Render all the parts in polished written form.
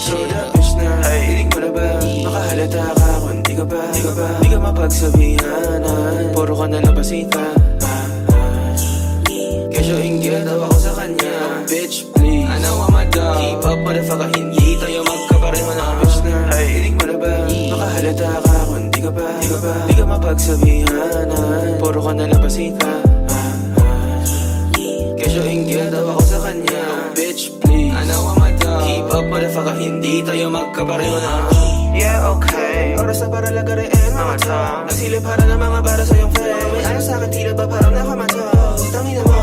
throw the bitch na. Hilig mo na ba? Makahalata ka kung di ka ba di ka mapagsabihanan. Puro ka na lang pasita. Kesyo inggit daw ako sa kanya. Bitch please, I know I'm a dog. Keep up motherfucker, hindi tayo magkapareho na. Bitch na, hilig mo na ba? Makahalata ka kung di ka ba di ka mapagsabihanan. Puro ka na lang pasita. Kesyo inggit daw ako sa kanya. Bitch please, I know I'm a dog. Keep up motherfucker, hindi tayo magkapareho na. Yeah, okay. Oras na para lagarin mga tao. Nagsilip para na mga para sa iyong face. May ano sa'kin tila ba parang nakamato. Tangina mo,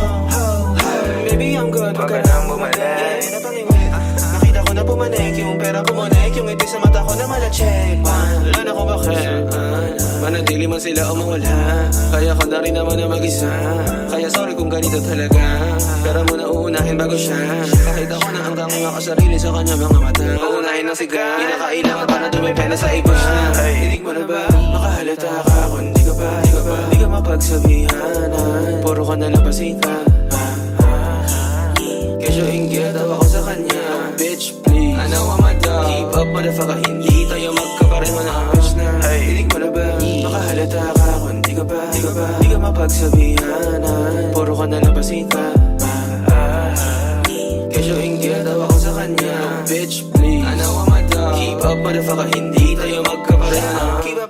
baby I'm good, wag ka nang bumalik. Napangingit, nakita ko na pumanik. Yung pera kumunik, yung ngiti sa mata ko na malacheck. Wala na kung bakit manatili man sila o mawala. Kaya ko na rin naman na mag-isa. Kaya sorry kung ganito talaga. Pero mo na uunahin bago siya. Kahit ako na hanggang makasarili sa kanya mga mata. Uunahin ng siga, di na kailangan para dumipenda sa iba. Hilig mo na ba? Makahalata ka kung di ka di ka mapagsabihanan. Puro ka na lang pasita. Kesyo inggit daw ako sa kanya. Bitch please, I know I'm a dog. Keep up motherfucker, hindi tayo magkapareho na. Bitch na, hilig mo na ba? Makahalata ka kung di ka di ka mapagsabihanan. Puro ka na lang pasita. Kesyo inggit daw ako sa kanya. Bitch please, I know I'm a dog. Keep up motherfucker, hindi tayo magkapareho na.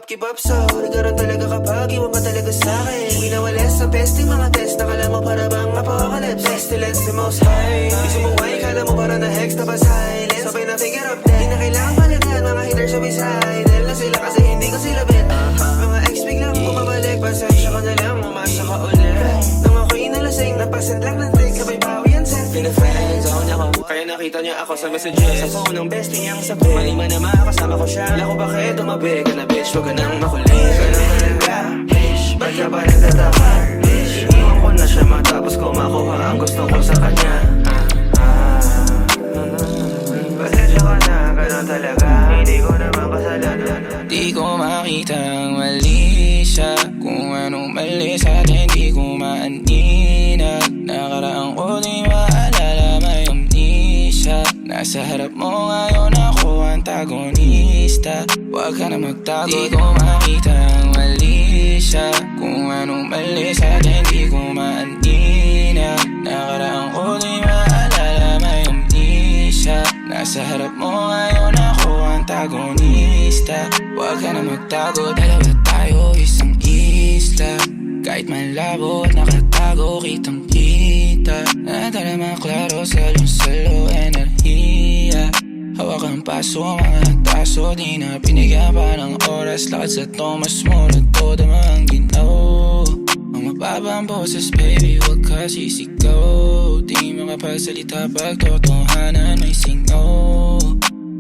Keep up, sorry ka rin talaga kapag iwan pa talaga sa'kin. Winawales sa best yung mga test. Nakala mo para bang apocalypse. Pestilence the most high. Di sumuway, kala mo para na hex na pa silence. Sabay na figure up din. Di na kailangan palitan, mga haters suicidal na sila kasi hindi ko sila bet. Mga ex biglang bumabalik, pasensya ko na lang, umasa ka ulit. Nang ako'y nalasing, napasend lang ng take. Sabay bawi yan, send pina-friends ako niya ko. Kaya nakita niya ako sa messages. Sa phone ng bestie niyang sabi, mali man na makakasama ko siya. Wala ko bakit tumabi ka na bitch, wag ka nang makulit. Ganun talaga, bitch, ba't ka ba nagtatakar? Bitch, iniwan ko na siya matapos ko makuha ang gusto ko sa kanya. Pasensya ka na, ganun talaga, hindi ko naman kasalanan. Di ko makitang mali siya. Kung anong mali sa'tin di ko maanina. Nakaraang ko di maalala, may amnesia. Nasa harap mo ngayon ako antagonista. Huwag ka na magtago, di ko makitang mali siya. Kung anong mali sa'tin di ko maanina. Nakaraang ko di maalala, may amnesia. Nasa harap mo ngayon ako antagonista. Huwag ka na magtago, dalawa tayo isang isla. Kahit malabo at nakatago, kitang kita. Nadala maklaro sa salo enerhiya. Hawak ang paso, mga taso. Di na pinigyan pa ng oras. Lakad sa Thomas mo na todo mga ginaw. Ang mababang boses, baby, huwag ka sisigaw. Di makapagsalita pag totohanan may singaw.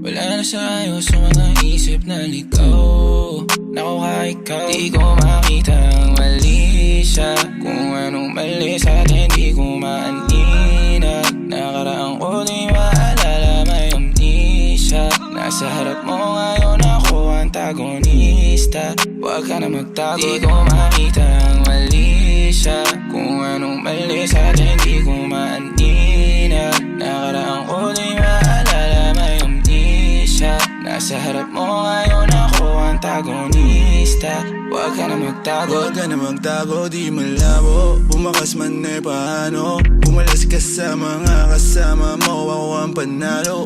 Wala na sa ayos sa mga isip na ligaw. Naku ka ikaw, di ko makitang mali siya. Kung anong mali sa'tin di ko maanina. Nakaraang ko di maalala, may amnesia. Nasa harap mo ngayon ako antagonista. Huwag ka na magtago, di ko makitang mali siya. Kung anong mali sa'tin di ko maanina. Nakaraang ko di maalala, may amnesia. Nasa harap mo ngayon ako antagonista. Huwag ka na magtago, huwag ka na magtago, di malabo. Bumakas man ay paano. Umalas ka sa mga kasama mo, ako ang panalo.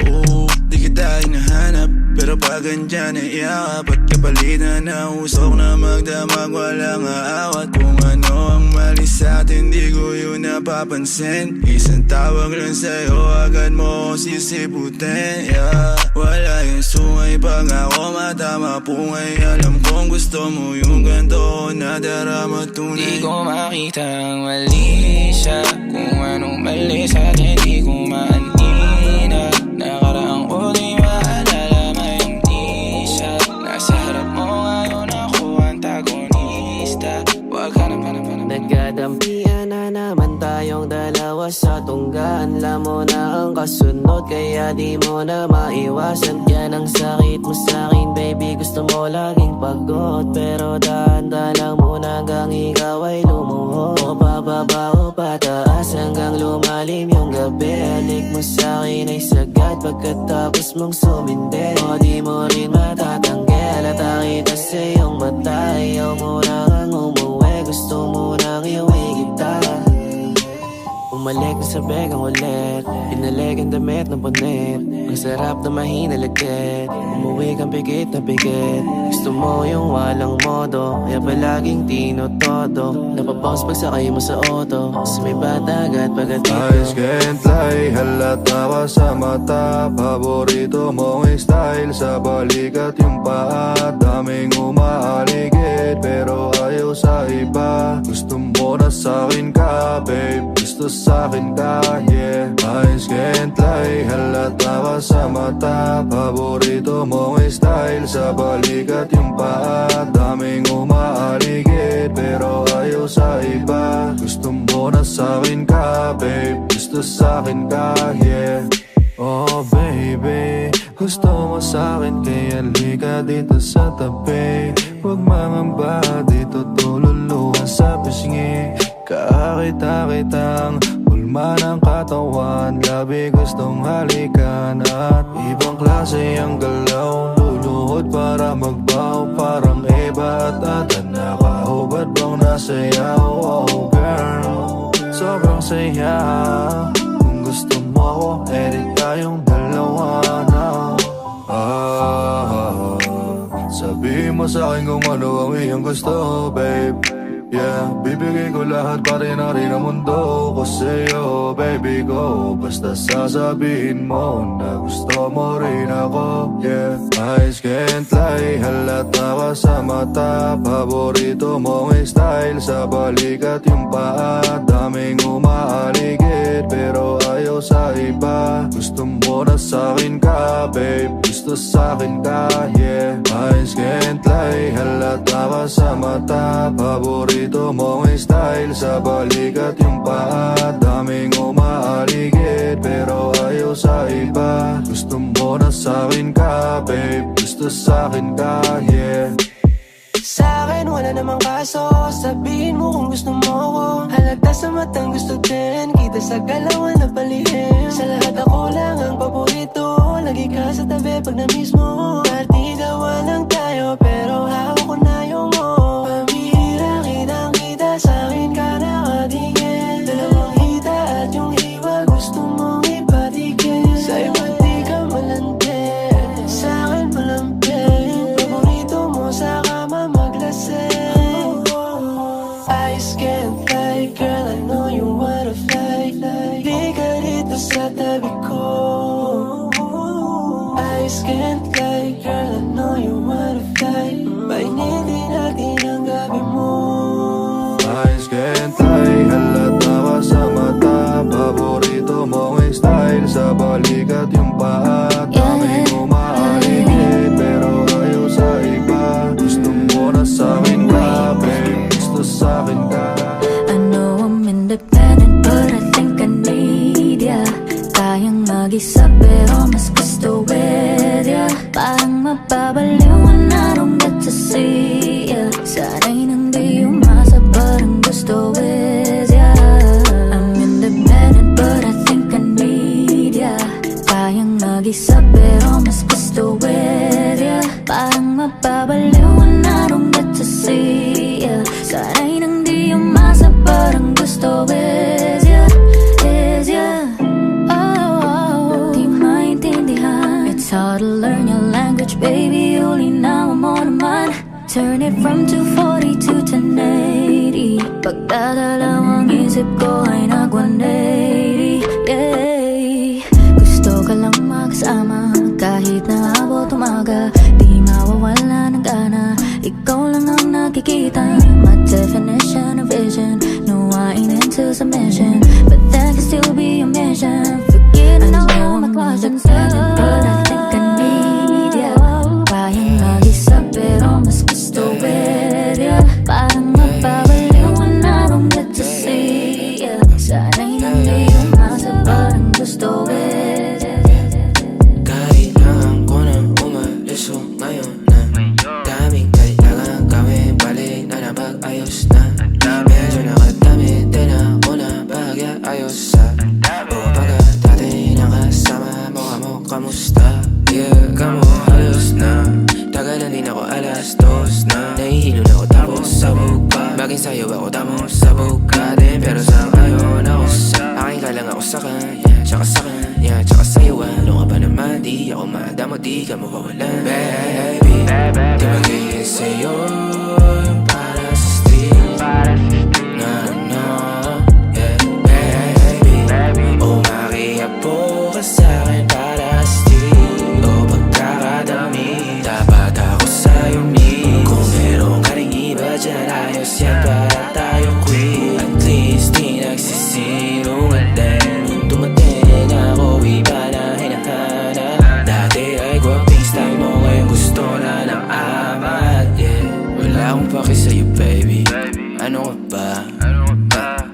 Di kita hinahanap, pero pag andyan ay iakap. At kapalitan na usok na magdamag, walang aawat. Kung ano ang mali sa'tin, di ko yun napapansin. Isang tawag lang sa'yo, agad mo sisiputin, yeah. Wala yung sungay pag ako matama pungay. Alam kong gusto mo yung ganito na darama tunay. di ko makitang mali siya. Kung anong mali sa'tin di ko maanina. Nakaraang ko di maalala, may amnesia. Nasa harap mo ngayon ako antagonista. Huwag ka naman Nagkadampian na naman tayong dalawa sa tunggaan. Alam mo na ang kasunod, kaya di mo na maiwasan. Yan ang sakit mo sa'kin, baby, gusto mo laging pagod. Pero dahan-dahan lang muna hanggang ikaw ay lumuhod. O pababa o pataas hanggang lumalim yung gabi. Halik mo sa'kin ay sagad, pagkatapos mong sumindi. O di mo rin matatanggi, halata kita sa iyong mata. Ayaw mo na kang umuwi, gusto mo nang iuwi kita. Umalik na sa begang ulit, pinalik ang damit ng punit. Ang sarap na mahina lagkit, umuwi kang pigit na pigit. Gusto mo yung walang modo, kaya palaging tinotodo. Napapouse pag sakay mo sa auto, sa may batagat pagkatito. Eyes can't lie, halata ka sa mata. Paborito mong style, sa balikat yung paa. Daming umaaligid, pero ayaw sa iba. Gusto mo na sa'kin ka, babe, gusto sa'kin ka, yeah. Eyes can't lie, halata ka sa mata. Paborito mong style, sa balikat yung paa. Daming umaaligid, pero ayaw sa iba. Gusto mo na sa'kin ka, babe, gusto sa'kin ka, yeah. Oh baby, gusto mo sa'kin kaya lika dito sa tabi. Huwag mangamba, dito tululuhan sa pisngi. Kakita kitang ulma ng katawan, labi gustong halikan. At ibang klase ang galaw, luluhod para magbaw. Parang iba at nakahubad bang nasayaw. Oh girl, sobrang saya. Kung gusto mo ako, edit tayong dalawa na. Sabihin mo sa'kin kung ano ang iyong gusto, babe. Yeah, bibigay ko lahat pa rin ang mundo ko sa'yo, baby ko. Basta sasabihin mo na gusto mo rin ako, yeah. Eyes can't lie, halata ka sa mata. Paborito mong style, sa balikat yung paa. Daming umaaligid, pero ayaw sa iba. Gusto mo na sa'kin ka, babe, gusto sa'kin ka, yeah. Eyes can't lie, halata ka sa mata. Paborito mong style, sa balikat yung paa. Daming umaaligid, pero ayaw sa iba. Gusto mo na sa'kin ka, babe, gusto sa'kin ka, yeah. Sa'kin wala namang kaso, sabihin mo kung gusto mo ko. Halata sa matang gusto din, kita sa galawan na palihim. Sa lahat ako lang ang paborito, lagi ka sa tabi pag na-miss mo. Partidawan lang tayo, pero hawak ko na yung mo. Pamihira kitang-kita, sa'kin ka nakatingin. Dalawang hita at yung hiwa, gusto mong ipatigil. Sa iba di ka malandi, sa'kin malambing. Paborito mo sa kama maglasing. Eyes can't lie, girl, I know you wanna fly. Di ka dito sa tabi ko. Eyes can't lie, girl, I know you wanna fly. Painitin natin ang gabi mo. Eyes can't lie, halata ka sa mata. Paborito mong style, sa balikat yung paa. Daming umaaligid, pero ayaw sa iba. Gusto mo na sa'kin ka, babe, gusto sa'kin ka. I know I'm independent, but I think I need ya. Kayang mag-isa pero mas gusto with ya. Parang mapabaliw and I don't get to see ya. Sana'y nang di umasa, parang gusto with ya. I'm independent, but I think I need ya. Kayang mag-isa pero mas gusto with ya. Parang mapabaliw and I don't get to see ya. Sana'y nang di umasa, parang gusto with ya. Is ya? Oh, di maintindihan. It's hard to learn your language, baby. Only now I'm on naman. Turn it from 240 to 1080. Pagdadalawang isip ko ay nag-180. Yeah. Gusto ka lang makasama, kahit na abot umaga. Di mawawala ng gana, ikaw lang ang nakikita. My definition of vision, no I ain't into submission, but that can still be a mission. Forgetting all my questions, but I think I need ya. Kayang mag-isa pero mas gusto with ya. Parang mapabaliw and I don't get to see ya. Sana'y nang di umasa, parang gusto with ya. Kailangan ko na umalis o ngayon na. Daming kailangan gawin, balik na na mag-ayos na. Medyo nakadami din ako na bahagya ayos sa. O pagkat dati nakasama mo, kamukha Laging sa'yo ako damo sa Bugatti, pero sa ngayon ako sa akin ka lang ako sa kanya, tsaka sa kanya, tsaka sa'yo. Ano ka ba naman, di ako madamo, di ka mawawalan. Baby, di magiging sa'yo yung para sa street. No, no, yeah, baby. Umakiapo ka sa'kin para sa street. O pagkakadami, dapat ako sa'yo me. Kung meron ka ring iba dyan, ayos yan para tayo quit. At least di nagsisinungaling. Dumating ako, iba na hinahanap. Dati ay gwaping style mo, ngayon gusto na ng amat, yeah. Wala akong paki sa'yo baby, ano ka ba?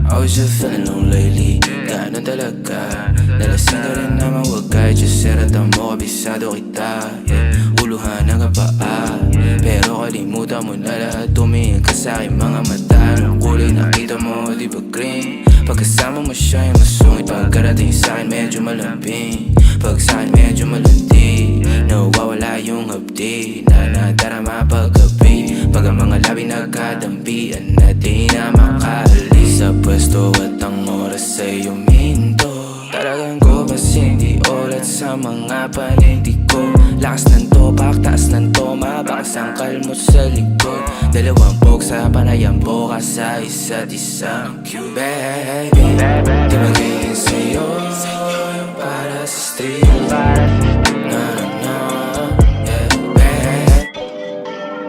I was just feeling low lately, gano'n talaga. Nalasing ka rin naman, wag kahit just seratan mo, kabisado kita, yeah. Uluhan ng paa, pero kalimutan mo na lahat. Tumingin ka sa'kin mga mata, anong kulay nakita mo, di ba green? Pagkasama mo siya yung masungit, pagkarating sa'kin medyo malambing. Pag sa'kin medyo malandi, nawawala yung hapdi na nadarama paggabi. Pag ang mga labi nagkadampian na di na makaalis sa pwesto at ang oras ay uminto. Talagang ko mas hindi ulat sa mga panindig ko. Lakas ng topak, taas ng toma, bakas ang kalmot sa likod. Dalawang pog sa panayang boka sa isa't isa. Baby, di magiging sa'yo yung para sa street. No, no, yeah, baby.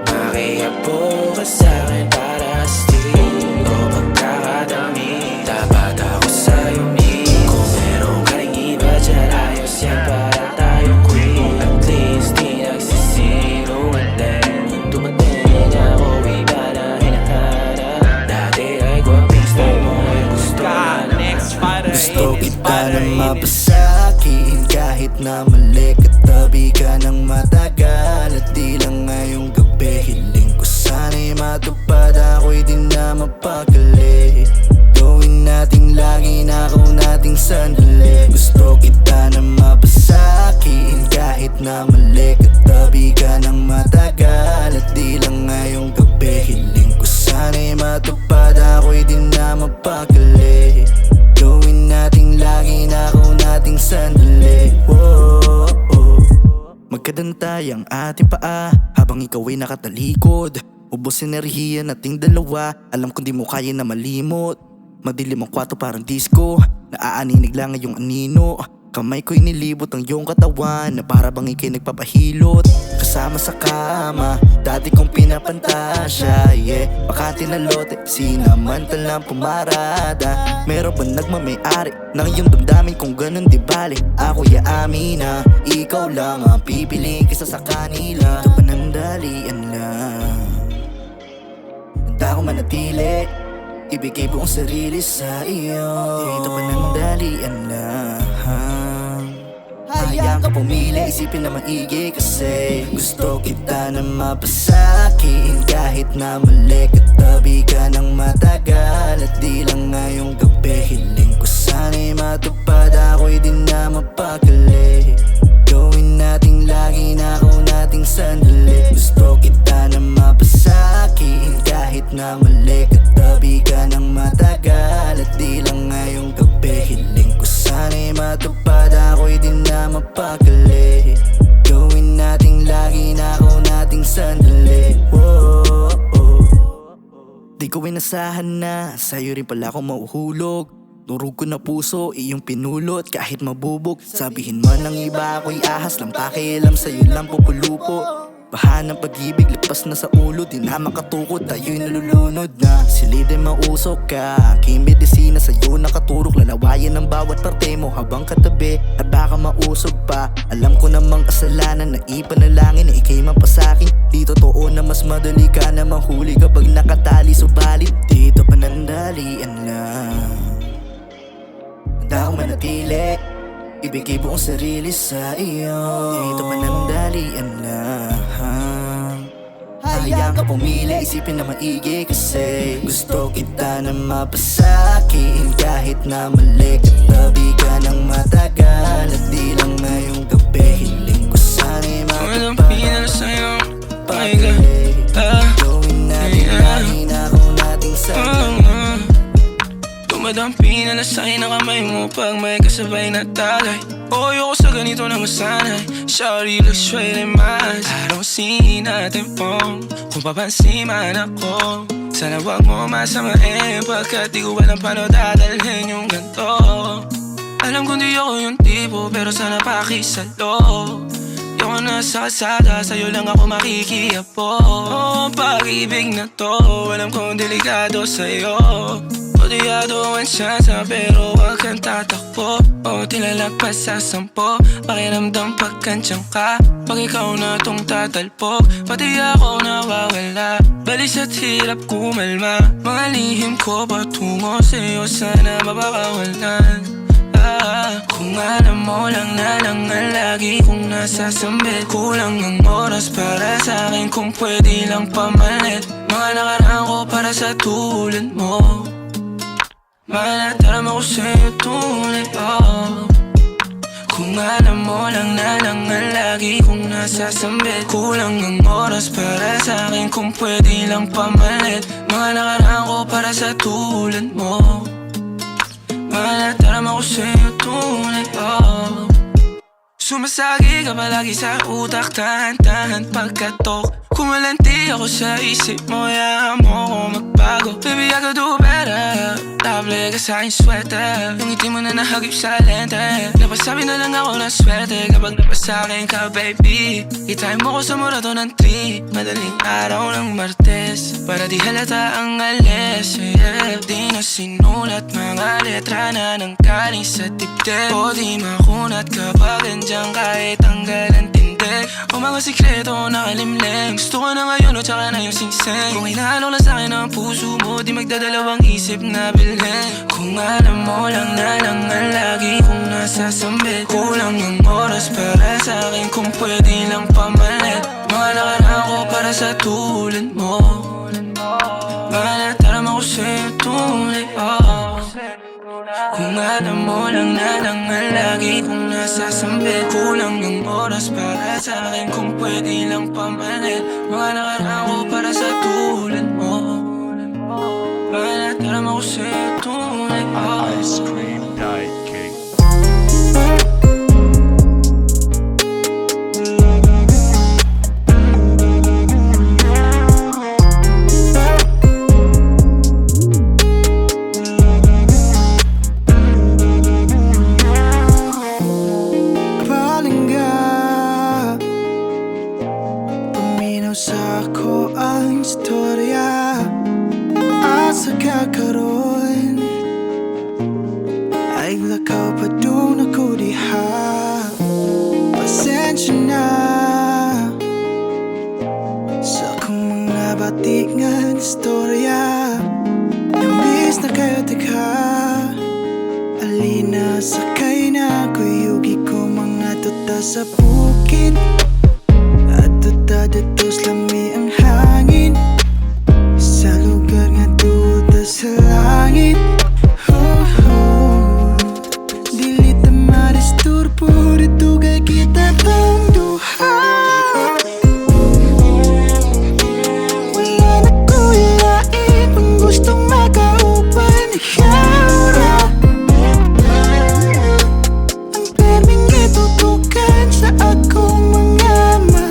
Makiapo ka sa'kin para sa street. O pagkakadami, dapat ako sa'yo me. Kung meron ka ring iba dyan, ayos yan para tayo quit. At least di nagsisinungaling. Dumating ako, iba na hinahanap. Dati ay gwaping style mo, ngayon gusto na ng Gusto kita na mapasakin kahit na mali. Katabi ka ng matagal at di lang ngayong gabi. Hiling ko sana'y matupad, ako'y di na mapakali. Gawin nating lagi na ako nating sandali. Gusto kita na mapasakin kahit na mali. Katabi ka ng matagal at di lang ngayong gabi. Hiling ko sana'y matupad, ako'y di na mapakali. Gawin nating lagi na ako nating sandali. Whoa, oh. Magkadantay ang ating paa habang ikaw ay nakatalikod. Ubos enerhiya nating dalawa, alam kong di mo kaya na malimot. Madilim ang kwarto parang disco, naaaninig lang ngayong anino. Kamay ko'y nilibot ang iyong katawan na para bang ika'y nagpapahilot. Kasama sa kama, dati kong pinapantasya, yeah. Bakante na lote, sinamantalang pumarada. Meron ba nagmamayari ng iyong damdamin kung ganun di bali? Ako'y aamin na ikaw lang ang pipiliin kaysa sa kanila. Ito panandalian lang, handa ko manatili, ibigay buong sarili sa iyo. Ito panandalian lang, hayaan ka pumili, isipin na maigi. Kasi gusto kita na mapasakin kahit na mali. Katabi ka ng matagal at di lang ngayong gabi. Hiling ko sana'y matupad, ako'y di na mapakali. Gawin nating lagi na ako nating sandali. Gusto kita na mapasakin kahit na mali. Katabi ka ng matagal at di lang ngayong gabi. Hiling ko sana'y matupad, ako'y di na mapakali. Gawin nating lagi na ako nating sandali. Whoa, oh. Di ko inasahan na sa'yo rin pala ako mauhulog. Durog ko na puso, iyong pinulot kahit mabubog. Sabihin man ng iba ako'y ahas lang, pakialam sa'yo lang pupulupo. Baha ng pag-ibig, lipas na sa ulo, di na makatukod, tayo'y nalulunod na. Silid ay mausok ka, aking medisina sa'yo nakaturok. Lalawayan ng bawat parte mo habang katabi, at baka mausog pa. Alam ko namang kasalanan na ipanalangin na ika'y mapasakin. Di totoo na mas madali ka na manghuli kapag nakatali. Subalit dito panandalian lang, handa ko manatili, ibigay buong sarili sa iyo. Dito panandalian lang, hayaan ka pumili, isipin na maigi. Kasi gusto kita na mapasakin kahit na mali. Katabi ka ng matagal at di lang ngayong gabi. Hiling ko sana'y matupad, sa'yo, pagkali. Gawin natin lagi na ako nating Dumadampi na lasay na kamay mo pag may kasabay na tagay. O ayoko sa ganito na masanay. Shawty looks straight in my eyes. I don't see nothing wrong kung papansin man ako. Sana wag mo masamain pagkat di ko alam paano dadalhin yung ganito. Alam kong di ako yung tipo pero sana pakisalo. Di ako nasa kalsada, sa'yo lang ako makikiapo. Ang pag-ibig na to, alam kong delikado sa'yo. Odiyado ang siyansa pero wag kang tatakbo. O tilalagpas sa 10, pakiramdam pagkansyang ka. Pag ikaw na tong tatalpok, pati ako nawawala. Balis at hirap kumalma, mga lihim ko patungo sa'yo sana mapakawalan. Kung alam mo lang na lang ang lagi kong nasasambit. Kulang ang oras para sa akin kung pwede lang pamalit. Mga nakaraan ko para sa tulad mo. Manataram ako sa'yo tunay, oh. Kung alam mo lang na lang ang lagi kong nasasambit. Kulang ang oras para sa akin kung pwede lang pamalit. Mga nakaraan ko para sa tulad mo. Manataram ako sa'yo tunay, oh. Sumasagi ka palagi sa utak, tahan-tahan pagkatok. Kumalanti ako sa isip mo, hayaan mo ako magbago. Baby, I could do better. Table ka sa aking sweater, yung ngiti mo na nahagip sa lente. Napasabi na lang ako na swerte kapag napasakin ka, baby. Itain mo ko sa murato ng 3, madaling araw ng Martes, para di halata ang alis, yeah. Di na sinulat mga letra na nang galing sa dibdib. O di makunat kapag andyan kahit tanggal ang tindig. O mga sikreto nakalimlim, gusto ko na ngayon o tsaka na yung singsing. Kung hinaalok lang sa'kin ang puso mo, di magdadalawang isip na bilhin. Kung alam mo lang na lang ang lagi kong nasasambit. Kulang ang oras para sa'kin kung pwede lang pamalit. Mga nakaraan ko para sa tulad mo. Manataram ako sa'yo tunay, oh. Kung alam mo lang na lang ang lagi kong nasasambit. Kulang ang oras para sa'kin kung pwede lang pamalit. Mga nakaraan ko para sa tulad mo. Manataram ako sa'yo tunay, oh. Ice Cream Diet Cake. Sa ako ang istorya at sa kakaroon ay lakaw pa doon ako diha. Pasensya na sa akong mga batingan istorya. Namiss na kayo tika, alina sakay na kuyugi ko mga tuta sa bukid. Datos lami ang hangin sa lugar nga duda sa langit. Dili ta madisturbo, dito kay kita ang duha. Wala na kulain kung gustong makaupan ikaw na. Ang perming itutukan sa akong mga mata.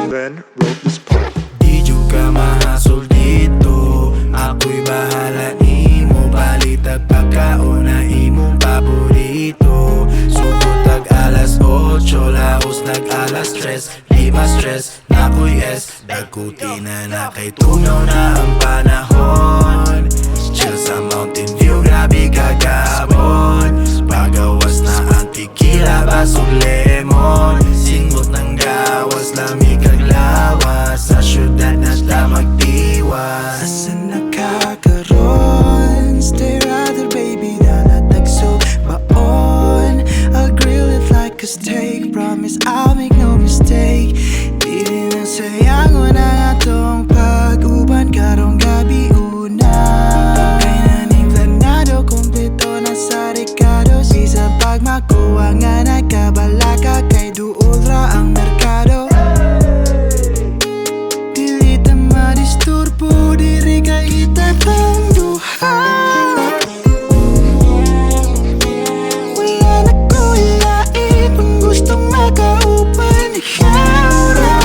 Ben wrote this part. Di juga mahasol dito, ako'y bahala nimo. Balitag pagkaon na imong paborito. Sugod tag alas 8, lahos nag alas 3. Di ma stress, nako'y S, dagkuti na kay tunaw na ang panahon. Chill sa Mountain View, grabe kagabon. Pagawas na ang tequila, basong lemon. Singot ng gawas, lamig kaglawas. Sa syudad na ta magdiwas. Asan nakakaroon? Stay rather baby, nalatag so baon. I'll grill it like a steak, promise I'll make no mistake. Di rin ang Masayang una nga tong pag-uban karong gabi una. Kay naning planado, kumpleto na sa Ricardo. Isang pagmakuha nga nagkabalaka, kay duol ra ang merkado. Dili ta madisturbo, diri ka itapang duha. Wala na ko ilain, kung gustong makaupan ikaw ra.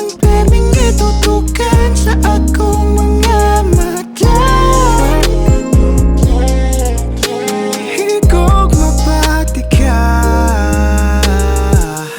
Ang perming itutukan sa akong mga mata. Higog mapati ka.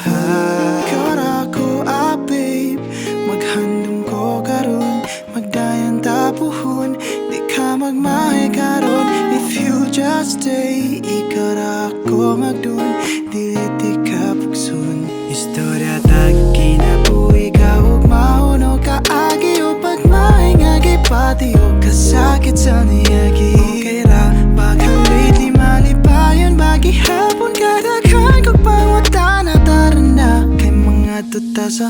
Ikaw ra ko babe, maghandom ko karon, magdayan tapuhon, di ka magmahay karon. If you just stay, ikaw ra ko magdun, dili di ka pugsun. Istorya tag kinabuhi ka ug mahuno ka agi o pagmahay nga gipati o kasakit sa niyagi. Okay ra paghalit di malipayon, bagihapon kadaghan kog pangutana, tara na kay mga tuta sa